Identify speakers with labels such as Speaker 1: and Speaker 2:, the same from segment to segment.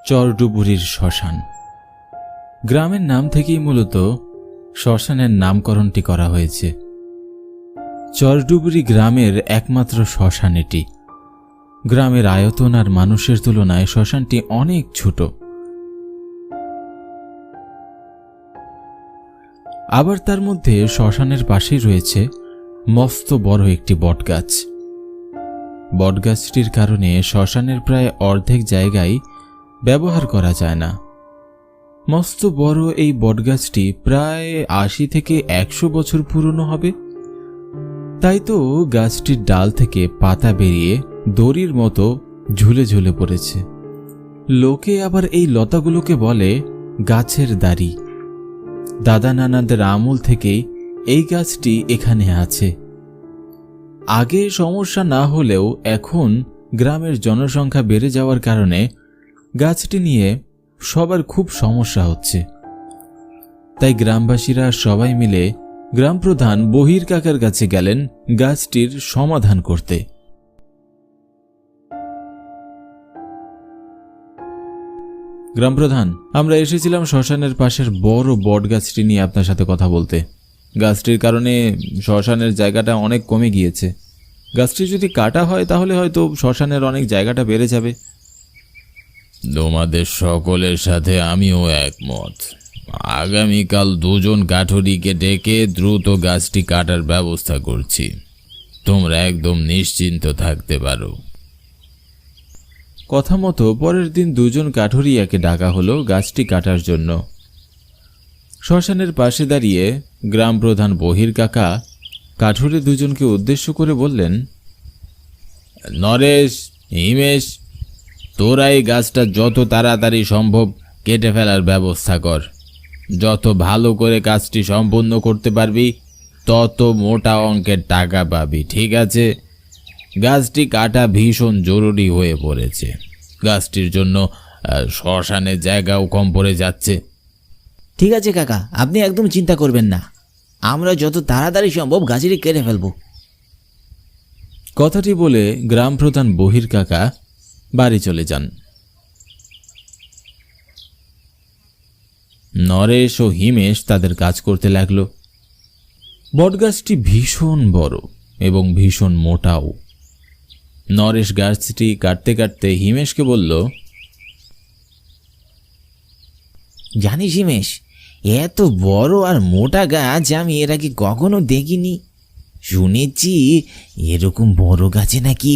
Speaker 1: চরডুবুরির শ্মশান। গ্রামের নাম থেকেই মূলত শ্মশানের নামকরণটি করা হয়েছে। চরডুবুরি গ্রামের একমাত্র শ্মশান এটি। গ্রামের আয়তন আর মানুষের তুলনায় শ্মশানটি অনেক ছোট। আবার তার মধ্যে শ্মশানের পাশেই রয়েছে মস্ত বড় একটি বটগাছ। বটগাছটির কারণে শ্মশানের প্রায় অর্ধেক জায়গায় ব্যবহার করা যায় না। মস্ত বড় এই বটগাছটি প্রায় ৮০ থেকে ১০০ বছর পুরনো হবে। তাই তো গাছটির ডাল থেকে পাতা বেরিয়ে দড়ির মতো ঝুলে ঝুলে পড়েছে। লোকে আবার এই লতাগুলোকে বলে গাছের দাড়ি। দাদা নানাদের আমল থেকেই এই গাছটি এখানে আছে। আগে সমস্যা না হলেও এখন গ্রামের জনসংখ্যা বেড়ে যাওয়ার কারণে গাছটি নিয়ে সবার খুব সমস্যা হচ্ছে। তাই গ্রামবাসীরা সবাই মিলে গ্রাম প্রধান বহির কাকার কাছে গেলেন গাছটির সমাধান করতে। গ্রাম প্রধান, আমরা এসেছিলাম শ্মশানের পাশের বড় বট গাছটি নিয়ে আপনার সাথে কথা বলতে। গাছটির কারণে শ্মশানের জায়গাটা অনেক কমে গিয়েছে। গাছটি যদি কাটা হয় তাহলে হয়তো শ্মশানের অনেক জায়গাটা বেড়ে যাবে।
Speaker 2: তোমাদের সকলের সাথে আমিও একমত। আগামীকাল ২ জন কাঠুরিকে ডেকে দ্রুত গাছটি কাটার ব্যবস্থা করছি। তোমরা একদম নিশ্চিন্ত থাকতে পারো।
Speaker 1: কথা মতো পরের দিন ২ জন কাঠুরিয়াকে ডাকা হলো গাছটি কাটার জন্য। শ্মশানের পাশে দাঁড়িয়ে গ্রাম প্রধান বহির কাকা কাঠুরে ২ জনকে উদ্দেশ্য করে বললেন,
Speaker 2: নরেশ, হিমেশ, তোরা এই গাছটা যত তাড়াতাড়ি সম্ভব কেটে ফেলার ব্যবস্থা কর। যত ভালো করে কাজটি সম্পূর্ণ করতে পারবি তত মোটা অঙ্কের টাকা পাবি, ঠিক আছে? গাছটি কাটা ভীষণ জরুরি হয়ে পড়েছে। গাছটির জন্য শ্মশানের জায়গাও কম পড়ে যাচ্ছে।
Speaker 3: ঠিক আছে কাকা, আপনি একদম চিন্তা করবেন না। আমরা যত তাড়াতাড়ি সম্ভব গাছটি কেটে ফেলব।
Speaker 1: কথাটি বলে গ্রাম প্রধান বহির কাকা বাড়ি চলে যান। নরেশ ও হিমেশ তাদের কাজ করতে লাগল। বটগাছটি ভীষণ বড় এবং ভীষণ মোটাও। নরেশ গাছটি কাটতে কাটতে হিমেশকে বলল,
Speaker 3: জানিস হিমেশ, এত বড় আর মোটা গাছ আমি এর আগে কখনো দেখিনি। শুনেছি এরকম বড় গাছে নাকি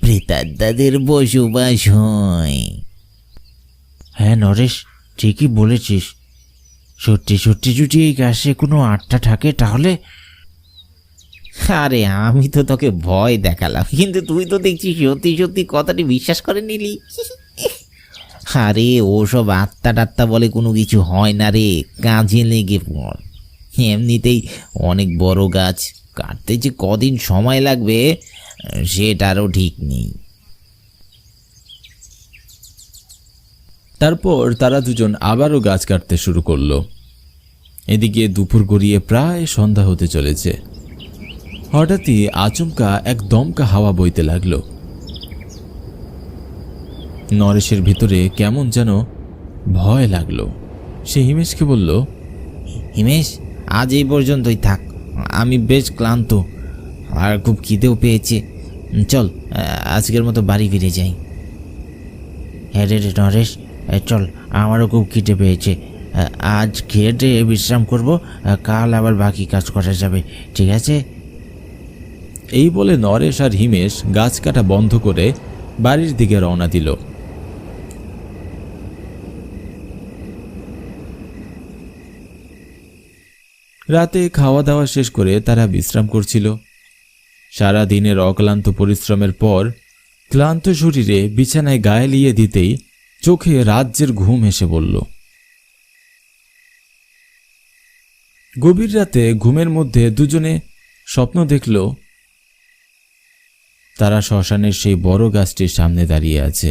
Speaker 3: প্রেতাত্মাদের বসবাস হয়। হ্যাঁ নরেশ, ঠিকই বলেছিস। সত্যি সত্যি যদি এই গাছে কোনো আত্মা থাকে তাহলে... আরে আমি তো তোকে ভয় দেখালাম, কিন্তু তুই তো দেখছিস সত্যি সত্যি কথাটি বিশ্বাস করে নিলি। আরে ওসব আত্মা টাত্মা বলে কোনো কিছু হয় না রে, কাজে লেগে পড়। এমনিতেই অনেক বড় গাছ, কাটতে যে কদিন সময় লাগবে সেটারও ঠিক নেই।
Speaker 1: তারপর তারা ২ জন আবারও গাছ কাটতে শুরু করল। এদিকে দুপুর গড়িয়ে প্রায় সন্ধ্যা হতে চলেছে। হঠাৎই আচমকা এক দমকা হাওয়া বইতে লাগল। নরেশের ভিতরে কেমন যেন ভয় লাগলো। সে হিমেশকে বলল,
Speaker 3: হিমেশ, আজ এই পর্যন্তই থাক। আমি বেশ ক্লান্ত আর খুব খিদেও পেয়েছে। চল আজকের মতো বাড়ি ফিরে যাই। হ্যাঁ রে নরেশ, চল, আমারও খুব খিদে পেয়েছে। আজ খেয়ে বিশ্রাম করব, কাল আবার বাকি কাজ করা যাবে, ঠিক আছে?
Speaker 1: এই বলে নরেশ আর হিমেশ গাছ কাটা বন্ধ করে বাড়ির দিকে রওনা দিল। রাতে খাওয়া দাওয়া শেষ করে তারা বিশ্রাম করছিল। সারা দিনের অক্লান্ত পরিশ্রমের পর ক্লান্ত শরীরে বিছানায় গায়ে লিয়ে দিতেই চোখে রাজ্যের ঘুম এসে বলল। গভীর রাতে ঘুমের মধ্যে ২ জনে স্বপ্ন দেখল তারা শ্মশানের সেই বড় গাছটির সামনে দাঁড়িয়ে আছে।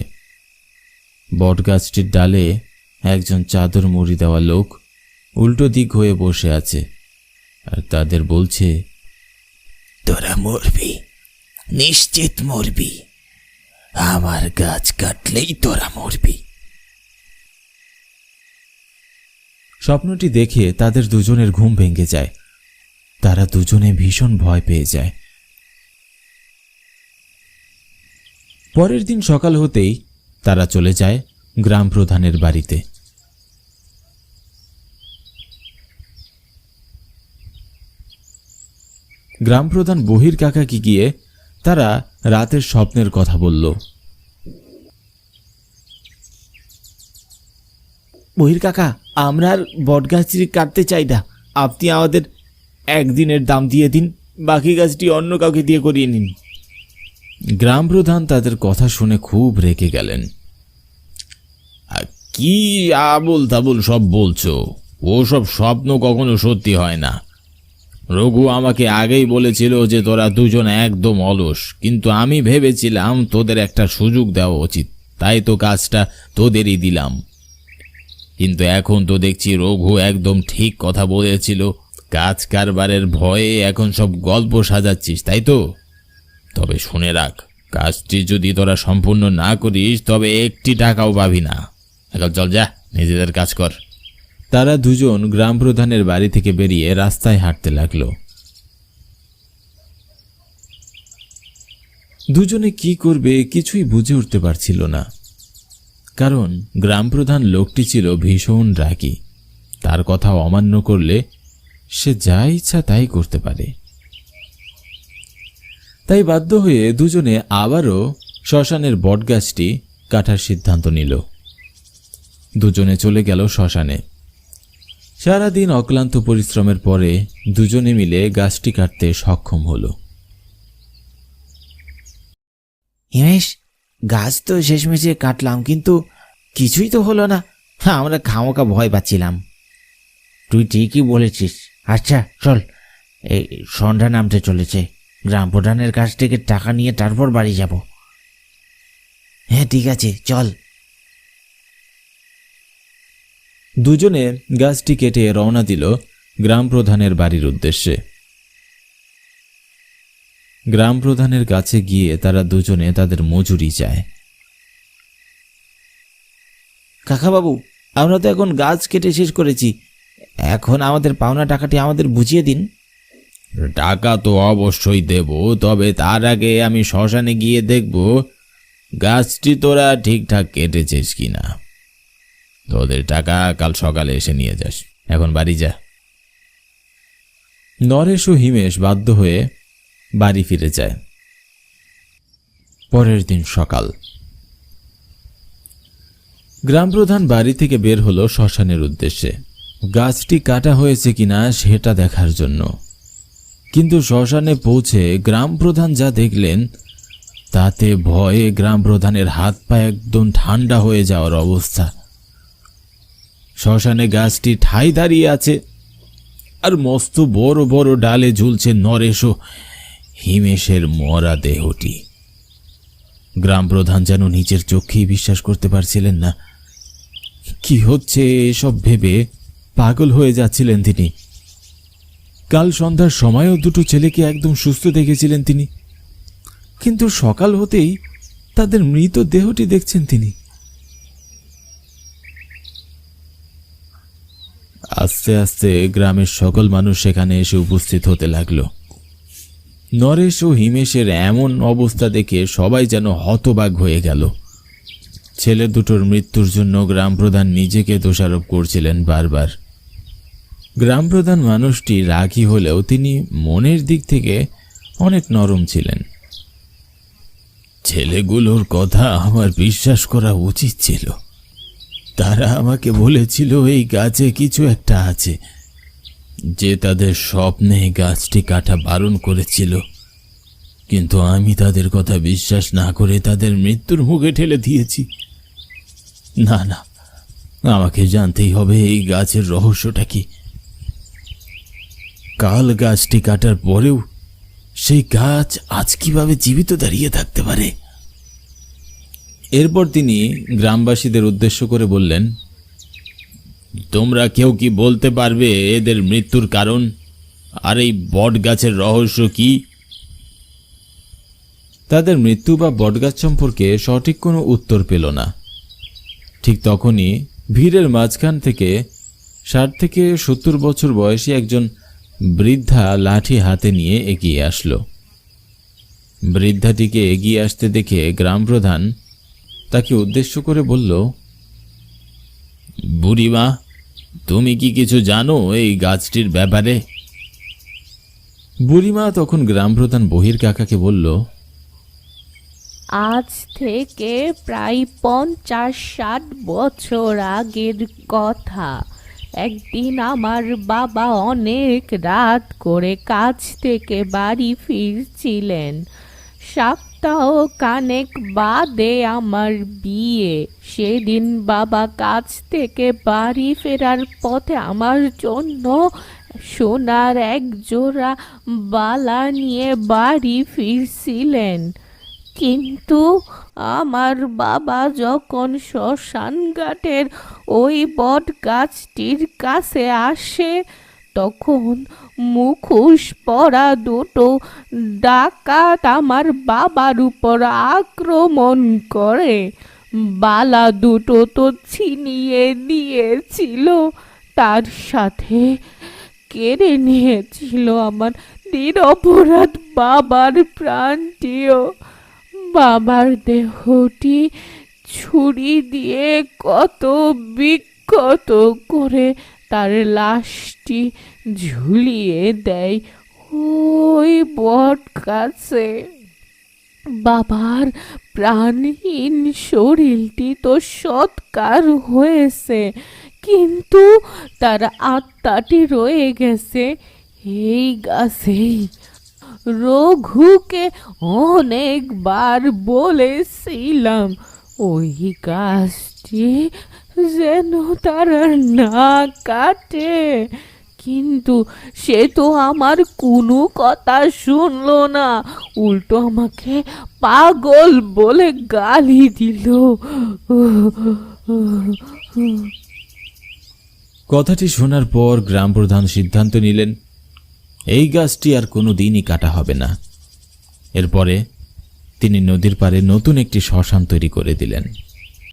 Speaker 1: বট গাছটির ডালে একজন চাদর মুড়ি দেওয়া লোক উল্টো দিক হয়ে বসে আছে আর তাদের বলছে,
Speaker 3: তোরা মরবি, নিশ্চিত মরবি। আমার গাছ কাটলেই তোরা মরবি।
Speaker 1: স্বপ্নটি দেখে তাদের দুজনের ঘুম ভেঙে যায়। তারা দুজনে ভীষণ ভয় পেয়ে যায়। পরের দিন সকাল হতেই তারা চলে যায় গ্রাম প্রধানের বাড়িতে। গ্রাম প্রধান বহির কাকাকে গিয়ে তারা রাতের স্বপ্নের কথা বলল।
Speaker 3: বহির কাকা, আমরা আর বটগাছটি কাটতে চাই না। আপনি আমাদের একদিনের দাম দিয়ে দিন, বাকি গাছটি অন্য কাউকে দিয়ে করিয়ে নিন।
Speaker 1: গ্রাম প্রধান তাদের কথা শুনে খুব রেগে গেলেন।
Speaker 2: কি আবল তাবল সব বলছো? ও সব স্বপ্ন কখনো সত্যি হয় না। রঘু আমাকে আগেই বলেছিল যে তোরা দুজন একদম অলস, কিন্তু আমি ভেবেছিলাম তোদের একটা সুযোগ দেওয়া উচিত, তাই তো কাজটা তোদেরই দিলাম। কিন্তু এখন তো দেখছি রঘু একদম ঠিক কথা বলেছিল। কাজ কারবারের ভয়ে এখন সব গল্প সাজাচ্ছিস, তাই তো? তবে শুনে রাখ, কাজটি যদি তোরা সম্পূর্ণ না করিস তবে একটি টাকাও পাবি না। এখন চল, যা, নিজেদের কাজ কর।
Speaker 1: তারা দুজন গ্রাম প্রধানের বাড়ি থেকে বেরিয়ে রাস্তায় হাঁটতে লাগল। দুজনে কি করবে কিছুই বুঝে উঠতে পারছিল না, কারণ গ্রাম প্রধান লোকটি ছিল ভীষণ রাগী। তার কথা অমান্য করলে সে যা ইচ্ছা তাই করতে পারে। তাই বাধ্য হয়ে দুজনে আবারও শ্মশানের বটগাছটি কাটার সিদ্ধান্ত নিল। দুজনে চলে গেল শ্মশানে। সারাদিন অক্লান্ত পরিশ্রমের পরে দুজনে মিলে গাছটি কাটতে সক্ষম হলো।
Speaker 3: হিমেশ, গাছ তো শেষমেশে কাটলাম, কিন্তু কিছুই তো হলো না। আমরা খামোকা ভয় পাচ্ছিলাম। তুই ঠিকই বলেছিস। আচ্ছা চল, এই সন্ধ্যা নামতে চলেছে, গ্রাম প্রধানের কাছ থেকে টাকা নিয়ে তারপর বাড়ি যাব। হ্যাঁ ঠিক আছে, চল।
Speaker 1: দুজনে গাছটি কেটে রওনা দিল গ্রাম প্রধানের বাড়ির উদ্দেশ্যে। গ্রাম প্রধানের কাছে গিয়ে তারা দুজনে তাদের মজুরি চায়।
Speaker 3: কাকাবাবু, আমরা তো এখন গাছ কেটে শেষ করেছি, এখন আমাদের পাওনা টাকাটি আমাদের বুঝিয়ে দিন।
Speaker 2: টাকা তো অবশ্যই দেব, তবে তার আগে আমি শ্মশানে গিয়ে দেখব গাছটি তোরা ঠিকঠাক কেটেছিস কিনা। তোদের টাকা কাল সকালে এসে নিয়ে যাস। এখন বাড়ি যা।
Speaker 1: নরেশ ও হিমেশ বাধ্য হয়ে বাড়ি ফিরে যায়। পরের দিন সকাল। গ্রাম প্রধান বাড়ি থেকে বের হলো শ্মশানের উদ্দেশ্যে, গাছটি কাটা হয়েছে কিনা সেটা দেখার জন্য। কিন্তু শ্মশানে পৌঁছে গ্রাম প্রধান যা দেখলেন তাতে ভয়ে গ্রাম প্রধানের হাত পা একদম ঠান্ডা হয়ে যাওয়ার অবস্থা। শ্মশানে গাছটি ঠাই দাঁড়িয়ে আছে, আর মস্ত বড় বড় ডালে ঝুলছে নরেশ ও হিমেশের মরা দেহটি। গ্রাম প্রধান যেন নিজের চোখেই বিশ্বাস করতে পারছিলেন না। কি হচ্ছে এসব ভেবে পাগল হয়ে যাচ্ছিলেন তিনি। কাল সন্ধ্যার সময়ও দুটো ছেলেকে একদম সুস্থ দেখেছিলেন তিনি, কিন্তু সকাল হতেই তাদের মৃত দেহটি দেখছেন তিনি। আস্তে আস্তে গ্রামের সকল মানুষ সেখানে এসে উপস্থিত হতে লাগলো। নরেশ ও হিমেশের এমন অবস্থা দেখে সবাই যেন হতবাক হয়ে গেল। ছেলে দুটোর মৃত্যুর জন্য গ্রাম প্রধান নিজেকে দোষারোপ করছিলেন বারবার। গ্রাম প্রধান মানুষটি রাগী হলেও তিনি মনের দিক থেকে অনেক নরম ছিলেন। ছেলেগুলোর কথা আমার বিশ্বাস করা উচিত ছিল। তারা আমাকে বলেছিল এই গাছে কিছু একটা আছে, যে তাদের স্বপ্নে গাছটি কাটা বারণ করেছিল, কিন্তু আমি তাদের কথা বিশ্বাস না করে তাদের মৃত্যুর মুখে ঠেলে দিয়েছি। না না, আমাকে জানতেই হবে এই গাছের রহস্যটা কি। কাল গাছটি কাটার পরেও সেই গাছ আজ কিভাবে জীবিত দাঁড়িয়ে থাকতে পারে? এরপর তিনি গ্রামবাসীদের উদ্দেশ্য করে বললেন, তোমরা কেউ কি বলতে পারবে এদের মৃত্যুর কারণ আর এই বট গাছের রহস্য কি? তাদের মৃত্যু বা বটগাছ সম্পর্কে সঠিক কোনো উত্তর পেল না। ঠিক তখনই ভিড়ের মাঝখান থেকে 60 থেকে 70 বছর বয়সী একজন বৃদ্ধা লাঠি হাতে নিয়ে এগিয়ে আসলো। বৃদ্ধাটিকে এগিয়ে আসতে দেখে গ্রাম প্রধান তাকে উদ্দেশ্য করে বলল,
Speaker 2: বুড়িমা, তুমি কি কিছু জানো এই গাছটির ব্যাপারে?
Speaker 1: বুড়িমা তখন গ্রাম প্রধান বহির কাকাকে বলল,
Speaker 4: আজ থেকে প্রায় 50-60 বছর আগের কথা। একদিন আমার বাবা অনেক রাত করে কাজ থেকে বাড়ি ফিরছিলেন। সপ্তাহ কানেক বাদে আমার বিয়ে। সেদিন বাবা কাজ থেকে বাড়ি ফেরার পথে আমার জন্য সোনার এক জোড়া বালা নিয়ে বাড়ি ফিরছিলেন। কিন্তু আমার বাবা যখন শ্মশান ঘাটের ওই বট গাছটির কাছে আসে, তখন মুখোশ পরা দুটো ডাকাত আমার বাবার উপর আক্রমণ করে। বালা দুটো তো ছিনিয়ে দিয়েছিল, তার সাথে কেড়ে নিয়েছিল আমার নিরপরাধ বাবার প্রাণটিও। বাবার দেহটি ছুরি দিয়ে কত বিক্ষত করে তার লাশটি ঝুলিয়ে দেয় ওই বট গাছে। বাবার প্রাণহীন শরীরটি তো সৎকার হয়েছে, কিন্তু তার আত্মাটি রয়ে গেছে এই গাছেই। রঘুকে অনেকবার বলেছিলাম ওই গাছটি যেন তারা না কাটে, কিন্তু সে তো আমার কোনো কথা শুনলো না, উল্টো আমাকে পাগল বলে গালি দিল।
Speaker 1: কথাটি শোনার পর গ্রাম প্রধান সিদ্ধান্ত নিলেন এই গাছটি আর কোনো দিনই কাটা হবে না। এরপরে তিনি নদীর পাড়ে নতুন একটি শ্মশান তৈরি করে দিলেন।